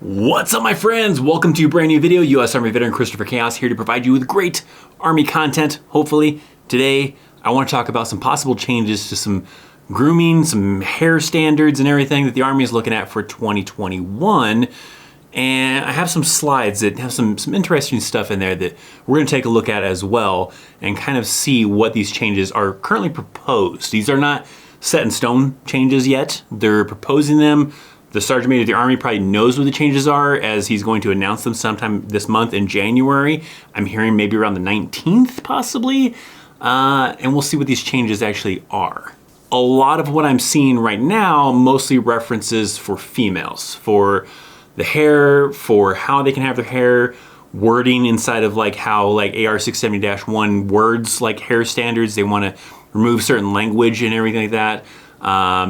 What's up, my friends? Welcome to a brand new video. U.S. Army veteran ThatChrisChaos here to provide you with great Army content, hopefully. Today, I want to talk about some possible changes to some grooming, some hair standards and everything that the Army is looking at for 2021. And I have some slides that have some interesting stuff in there that we're going to take a look at as well and kind of see what these changes are currently proposed. These are not set in stone changes yet. They're proposing them. The Sergeant Major of the Army probably knows what the changes are, as he's going to announce them sometime this month in January. I'm hearing maybe around the 19th, possibly. And we'll see what these changes actually are. A lot of what I'm seeing right now mostly references for females, for the hair, for how they can have their hair, wording inside of like how like AR 670-1 words like hair standards. They want to remove certain language and everything like that.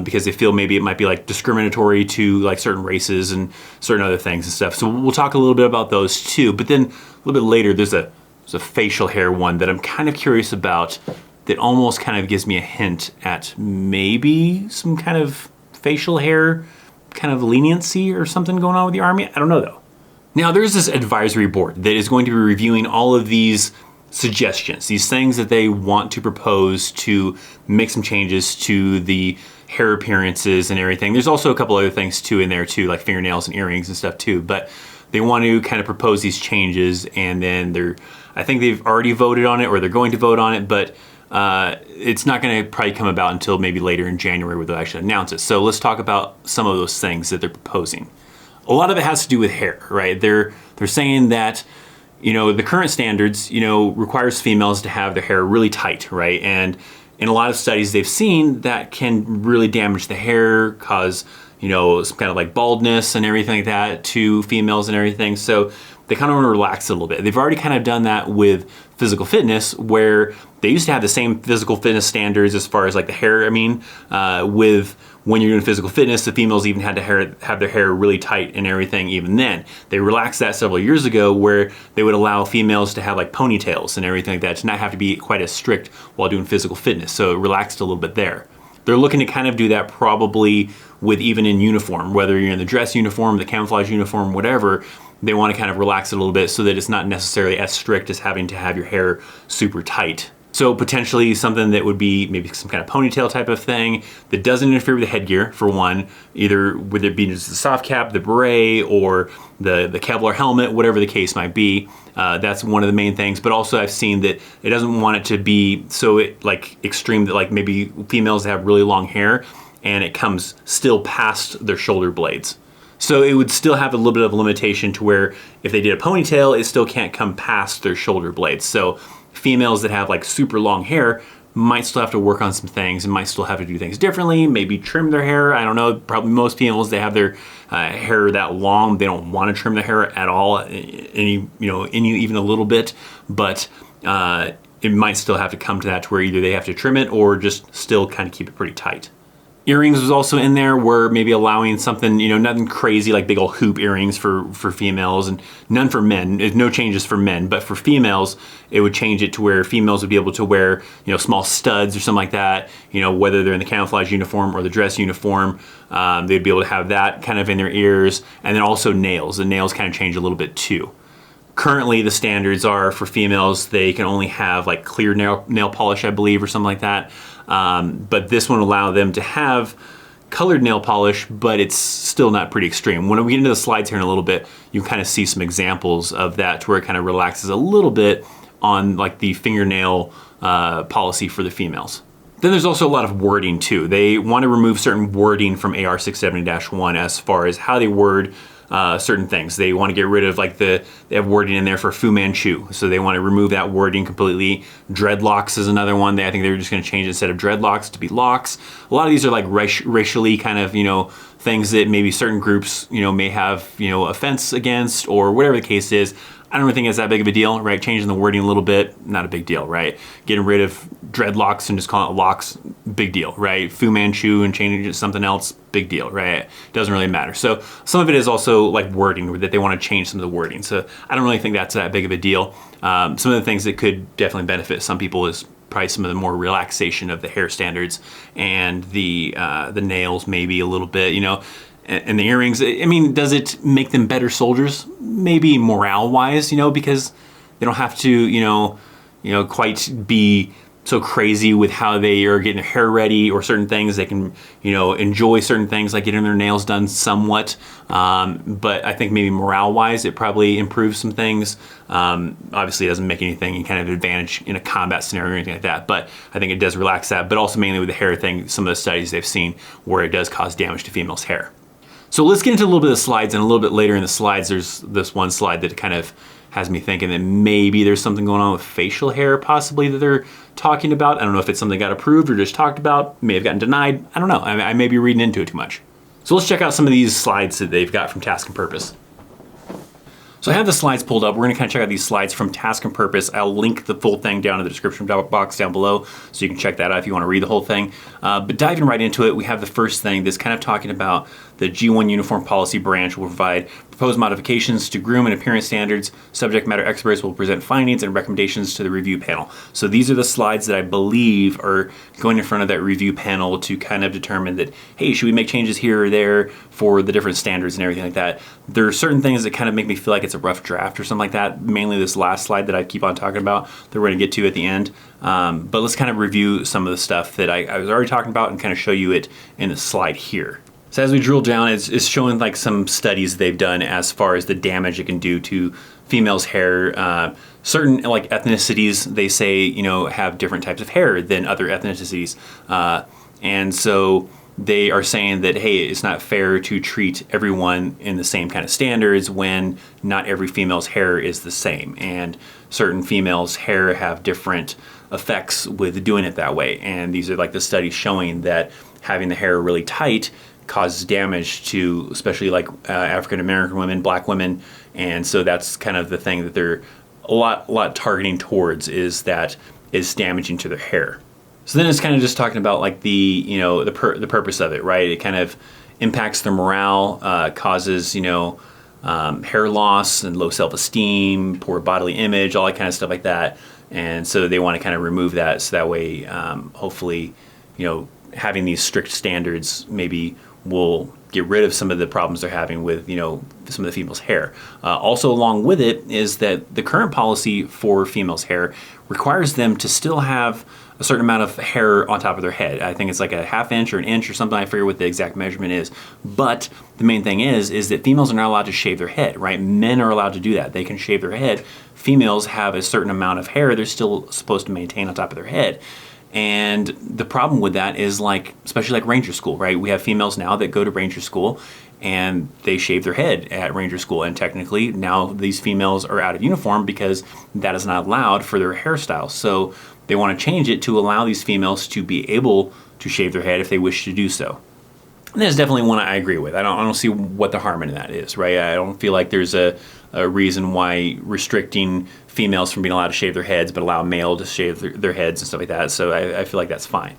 Because they feel maybe it might be like discriminatory to like certain races and certain other things and stuff. So we'll talk a little bit about those too. But then a little bit later, there's a facial hair one that I'm kind of curious about that almost kind of gives me a hint at maybe some kind of facial hair kind of leniency or something going on with the Army. I don't know though. Now there's this advisory board that is going to be reviewing all of these suggestions, these things that they want to propose to make some changes to the hair appearances and everything. There's also a couple other things too in there too, like fingernails and earrings and stuff too, but they want to kind of propose these changes, and then I think they've already voted on it, or they're going to vote on it, but it's not going to probably come about until maybe later in January where they'll actually announce it. So let's talk about some of those things that they're proposing. A lot of it has to do with hair, right? They're saying that the current standards, requires females to have their hair really tight, right? And in a lot of studies they've seen that can really damage the hair, cause, some kind of like baldness and everything like that to females and everything. So they kind of want to relax a little bit. They've already kind of done that with physical fitness, where they used to have the same physical fitness standards as far as like the hair. With when you're doing physical fitness, the females even had to have their hair really tight and everything even then. They relaxed that several years ago, where they would allow females to have like ponytails and everything like that, to not have to be quite as strict while doing physical fitness. So it relaxed a little bit there. They're looking to kind of do that probably with even in uniform, whether you're in the dress uniform, the camouflage uniform, whatever. They want to kind of relax it a little bit so that it's not necessarily as strict as having to have your hair super tight. So potentially something that would be maybe some kind of ponytail type of thing that doesn't interfere with the headgear, for one, either whether it be just the soft cap, the beret, or the Kevlar helmet, whatever the case might be. That's one of the main things. But also I've seen that it doesn't want it to be so extreme that like maybe females have really long hair and it comes still past their shoulder blades. So it would still have a little bit of a limitation to where if they did a ponytail, it still can't come past their shoulder blades. So females that have like super long hair might still have to work on some things and might still have to do things differently, maybe trim their hair. I don't know, probably most females, they have their hair that long, they don't want to trim their hair at all, even a little bit, but it might still have to come to that to where either they have to trim it or just still kind of keep it pretty tight. Earrings was also in there, where maybe allowing something, nothing crazy like big old hoop earrings for females, and none for men. There's no changes for men, but for females, it would change it to where females would be able to wear, small studs or something like that, whether they're in the camouflage uniform or the dress uniform, they'd be able to have that kind of in their ears. And then also nails. The nails kind of change a little bit too. Currently, the standards are for females, they can only have like clear nail polish, I believe, or something like that. But this one will allow them to have colored nail polish, but it's still not pretty extreme. When we get into the slides here in a little bit, you kind of see some examples of that to where it kind of relaxes a little bit on like the fingernail policy for the females. Then there's also a lot of wording too. They want to remove certain wording from AR 670-1 as far as how they word certain things. They want to get rid of they have wording in there for Fu Manchu, so they want to remove that wording completely. Dreadlocks is another one. I think they're just going to change it, instead of dreadlocks to be locks. A lot of these are like racially kind of things that maybe certain groups may have offense against, or whatever the case is. I don't really think it's that big of a deal, right? Changing the wording a little bit, not a big deal, right? Getting rid of dreadlocks and just calling it locks, big deal, right? Fu Manchu and changing it to something else, big deal, right? Doesn't really matter. So some of it is also like wording, that they want to change some of the wording. So I don't really think that's that big of a deal. Some of the things that could definitely benefit some people is probably some of the more relaxation of the hair standards and the nails, maybe a little bit, and the earrings. I mean, does it make them better soldiers? Maybe morale-wise, because they don't have to, quite be so crazy with how they are getting their hair ready or certain things. They can, enjoy certain things like getting their nails done somewhat. But I think maybe morale-wise, it probably improves some things. Obviously, it doesn't make anything any kind of advantage in a combat scenario or anything like that. But I think it does relax that. But also mainly with the hair thing, some of the studies they've seen where it does cause damage to females' hair. So let's get into a little bit of the slides, and a little bit later in the slides, there's this one slide that kind of has me thinking that maybe there's something going on with facial hair possibly that they're talking about. I don't know if it's something that got approved or just talked about, may have gotten denied. I don't know. I may be reading into it too much. So let's check out some of these slides that they've got from Task and Purpose. So I have the slides pulled up. We're going to kind of check out these slides from Task and Purpose. I'll link the full thing down in the description box down below, so you can check that out if you want to read the whole thing. But diving right into it, we have the first thing that's kind of talking about the G1 Uniform Policy Branch will provide proposed modifications to groom and appearance standards. Subject matter experts will present findings and recommendations to the review panel. So these are the slides that I believe are going in front of that review panel to kind of determine that, hey, should we make changes here or there for the different standards and everything like that. There are certain things that kind of make me feel like it's a rough draft or something like that. Mainly this last slide that I keep on talking about that we're going to get to at the end. But let's kind of review some of the stuff that I was already talking about and kind of show you it in the slide here. So as we drill down, it's showing like some studies they've done as far as the damage it can do to females' hair. Certain like ethnicities, they say, have different types of hair than other ethnicities. And so they are saying that, hey, it's not fair to treat everyone in the same kind of standards when not every female's hair is the same. And certain females' hair have different effects with doing it that way. And these are like the studies showing that having the hair really tight causes damage to especially like African American women, black women, and so that's kind of the thing that they're a lot targeting towards, is that it's damaging to their hair. So then it's kind of just talking about like the the purpose of it, right? It kind of impacts their morale, causes hair loss and low self-esteem, poor bodily image, all that kind of stuff like that, and so they want to kind of remove that so that way, hopefully, having these strict standards maybe will get rid of some of the problems they're having with, some of the females' hair. Also along with it is that the current policy for females' hair requires them to still have a certain amount of hair on top of their head. I think it's like a ½ inch or an inch or something. I forget what the exact measurement is. But the main thing is that females are not allowed to shave their head, right? Men are allowed to do that. They can shave their head. Females have a certain amount of hair they're still supposed to maintain on top of their head. And the problem with that is like, especially like Ranger School, right? We have females now that go to Ranger School and they shave their head at Ranger School. And technically now these females are out of uniform because that is not allowed for their hairstyle. So they want to change it to allow these females to be able to shave their head if they wish to do so. And that's definitely one I agree with. I don't see what the harm in that is, right? I don't feel like there's a reason why restricting females from being allowed to shave their heads, but allow male to shave their heads and stuff like that. So I feel like that's fine.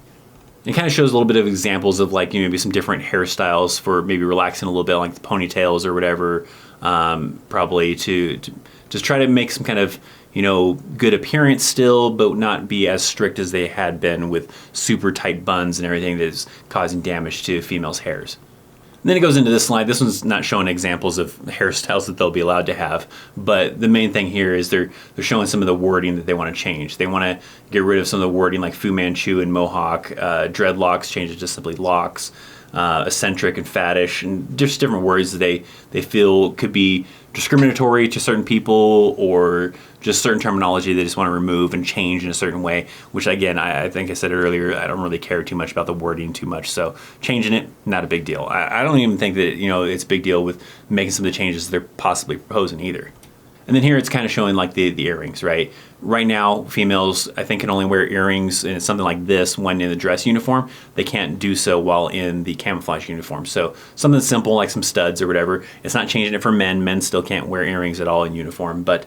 It kind of shows a little bit of examples of like, maybe some different hairstyles for maybe relaxing a little bit, like the ponytails or whatever, probably to just try to make some kind of, good appearance still, but not be as strict as they had been with super tight buns and everything that is causing damage to females' hairs. And then it goes into this slide. This one's not showing examples of hairstyles that they'll be allowed to have, but the main thing here is they're showing some of the wording that they want to change. They want to get rid of some of the wording like Fu Manchu and Mohawk, dreadlocks, change it to simply locks, eccentric and faddish, and just different words that they feel could be discriminatory to certain people, or just certain terminology they just want to remove and change in a certain way, which again, I think I said it earlier, I don't really care too much about the wording too much, so changing it, not a big deal. I don't even think that, it's a big deal with making some of the changes they're possibly proposing either. And then here it's kind of showing like the earrings, right? Right now, females, I think, can only wear earrings in something like this when in the dress uniform. They can't do so while in the camouflage uniform. So something simple like some studs or whatever. It's not changing it for men. Men still can't wear earrings at all in uniform, but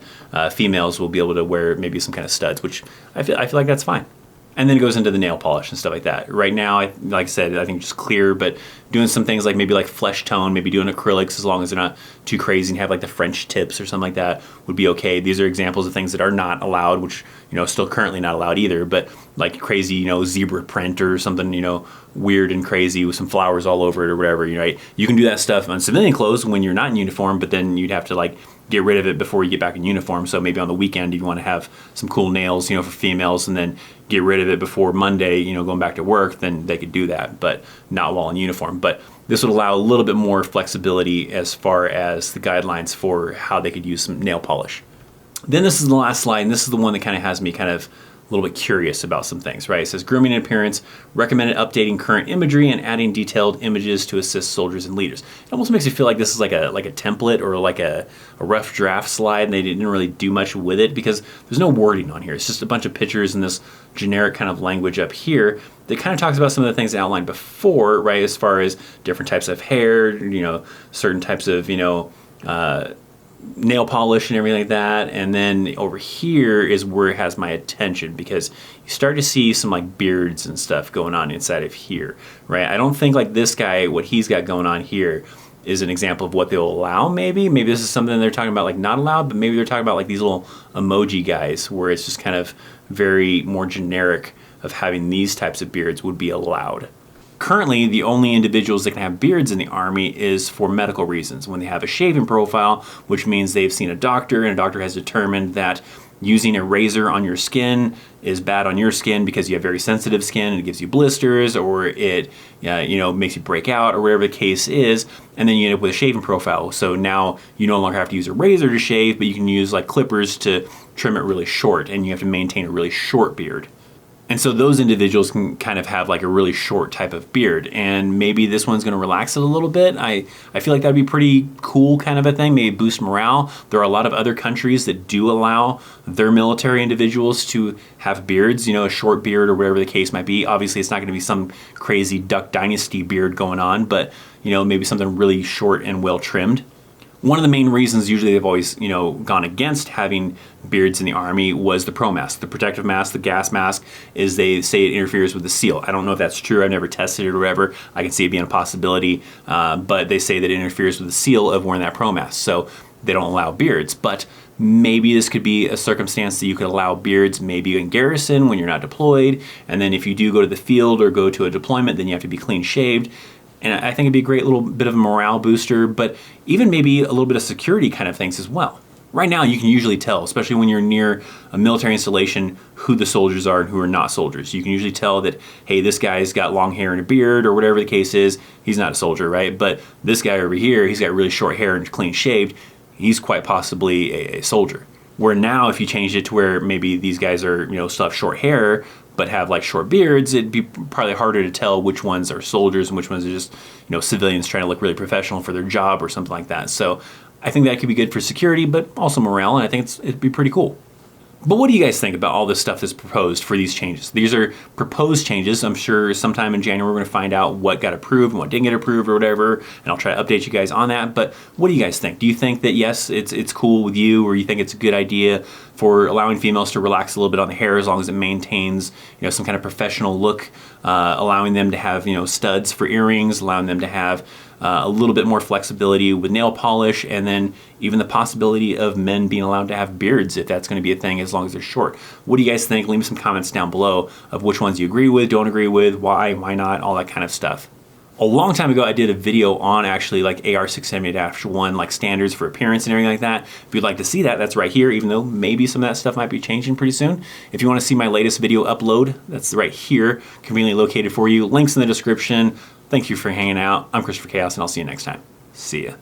females will be able to wear maybe some kind of studs, which I feel like that's fine. And then it goes into the nail polish and stuff like that. Right now, like I said, I think just clear, but doing some things like maybe like flesh tone, maybe doing acrylics as long as they're not too crazy and have like the French tips or something like that would be okay. These are examples of things that are not allowed, which, still currently not allowed either. But like crazy, you know, zebra print or something, you know, weird and crazy with some flowers all over it or whatever, you know, right? You can do that stuff on civilian clothes when you're not in uniform, but then you'd have to like get rid of it before you get back in uniform. So maybe on the weekend you'd want to have some cool nails, you know, for females, and then get rid of it before Monday, you know, going back to work, then they could do that, but not while in uniform. But this would allow a little bit more flexibility as far as the guidelines for how they could use some nail polish. Then this is the last slide, and this is the one that kind of has me kind of a little bit curious about some things, right? It says grooming and appearance, recommended updating current imagery and adding detailed images to assist soldiers and leaders. It almost makes you feel like this is like a template or like a rough draft slide, and they didn't really do much with it because there's no wording on here. It's just a bunch of pictures and this generic kind of language up here that kind of talks about some of the things outlined before, right? As far as different types of hair, you know, certain types of, you know, nail polish and everything like that. And then over here is where it has my attention, because you start to see some like beards and stuff going on inside of here, right? I don't think like this guy, what he's got going on here is an example of what they'll allow. Maybe this is something they're talking about like not allowed, but maybe they're talking about like these little emoji guys where it's just kind of very more generic of having these types of beards would be allowed. Currently, the only individuals that can have beards in the Army is for medical reasons. When they have a shaving profile, which means they've seen a doctor and a doctor has determined that using a razor on your skin is bad on your skin because you have very sensitive skin and it gives you blisters, or it you know, makes you break out, or whatever the case is, and then you end up with a shaving profile. So now you no longer have to use a razor to shave, but you can use like clippers to trim it really short, and you have to maintain a really short beard. And so those individuals can kind of have like a really short type of beard, and maybe this one's gonna relax it a little bit. I feel like that'd be pretty cool kind of a thing, maybe boost morale. There are a lot of other countries that do allow their military individuals to have beards, you know, a short beard or whatever the case might be. Obviously it's not gonna be some crazy Duck Dynasty beard going on, but you know, maybe something really short and well trimmed. One of the main reasons usually they've always, you know, gone against having beards in the Army was the pro mask, the protective mask, the gas mask, is they say it interferes with the seal. I don't know if that's true. I've never tested it or whatever. I can see it being a possibility, but they say that it interferes with the seal of wearing that pro mask. So they don't allow beards, but maybe this could be a circumstance that you could allow beards maybe in garrison when you're not deployed. And then if you do go to the field or go to a deployment, then you have to be clean shaved. And I think it'd be a great little bit of a morale booster, but even maybe a little bit of security kind of things as well. Right now, you can usually tell, especially when you're near a military installation, who the soldiers are and who are not soldiers. You can usually tell that, hey, this guy's got long hair and a beard or whatever the case is, he's not a soldier, right? But this guy over here, he's got really short hair and clean shaved, he's quite possibly a soldier. Where now, if you changed it to where maybe these guys are, you know, still have short hair, but have like short beards, it'd be probably harder to tell which ones are soldiers and which ones are just, you know, civilians trying to look really professional for their job or something like that. So I think that could be good for security, but also morale, and I think it'd be pretty cool. But what do you guys think about all this stuff that's proposed for these changes? These are proposed changes. I'm sure sometime in January we're going to find out what got approved and what didn't get approved or whatever, and I'll try to update you guys on that. But what do you guys think? Do you think that yes, it's cool with you, or you think it's a good idea for allowing females to relax a little bit on the hair as long as it maintains, you know, some kind of professional look, allowing them to have, you know, studs for earrings, allowing them to have a little bit more flexibility with nail polish, and then even the possibility of men being allowed to have beards if that's going to be a thing as long as they're short. What do you guys think? Leave me some comments down below of which ones you agree with, don't agree with, why not, all that kind of stuff. A long time ago, I did a video on actually like AR 670-1, like standards for appearance and everything like that. If you'd like to see that, that's right here, even though maybe some of that stuff might be changing pretty soon. If you want to see my latest video upload, that's right here, conveniently located for you. Links in the description. Thank you for hanging out. I'm ChristopherChaos, and I'll see you next time. See ya.